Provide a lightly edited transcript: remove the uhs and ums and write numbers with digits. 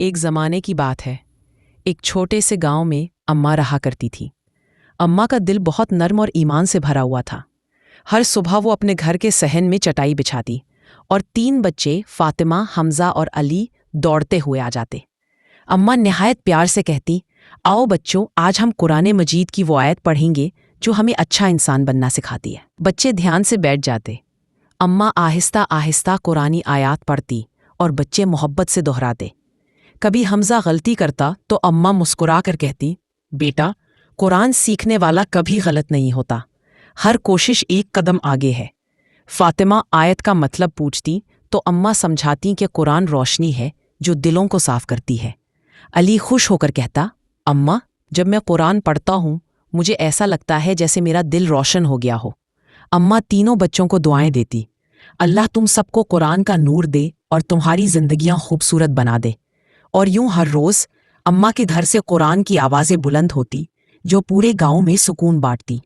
ایک زمانے کی بات ہے۔ ایک چھوٹے سے گاؤں میں اماں رہا کرتی تھی۔ اماں کا دل بہت نرم اور ایمان سے بھرا ہوا تھا۔ ہر صبح وہ اپنے گھر کے صحن میں چٹائی بچھاتی اور 3 بچے فاطمہ، حمزہ اور علی دوڑتے ہوئے آ جاتے۔ اماں نہایت پیار سے کہتی، آؤ بچوں، آج ہم قرآن مجید کی وہ آیت پڑھیں گے جو ہمیں اچھا انسان بننا سکھاتی ہے۔ بچے دھیان سے بیٹھ جاتے۔ اماں آہستہ آہستہ قرآنی آیات پڑھتی اور بچے محبت سے دہراتے۔ کبھی حمزہ غلطی کرتا تو اماں مسکرا کر کہتی، بیٹا، قرآن سیکھنے والا کبھی غلط نہیں ہوتا، ہر کوشش ایک قدم آگے ہے۔ فاطمہ آیت کا مطلب پوچھتی تو اماں سمجھاتی کہ قرآن روشنی ہے جو دلوں کو صاف کرتی ہے۔ علی خوش ہو کر کہتا، اماں، جب میں قرآن پڑھتا ہوں مجھے ایسا لگتا ہے جیسے میرا دل روشن ہو گیا ہو۔ اماں تینوں بچوں کو دعائیں دیتی، اللہ تم سب کو قرآن کا نور دے اور تمہاری زندگیاں خوبصورت بنا دے۔ اور یوں ہر روز اماں کے گھر سے قرآن کی آوازیں بلند ہوتی جو پورے گاؤں میں سکون بانٹتی۔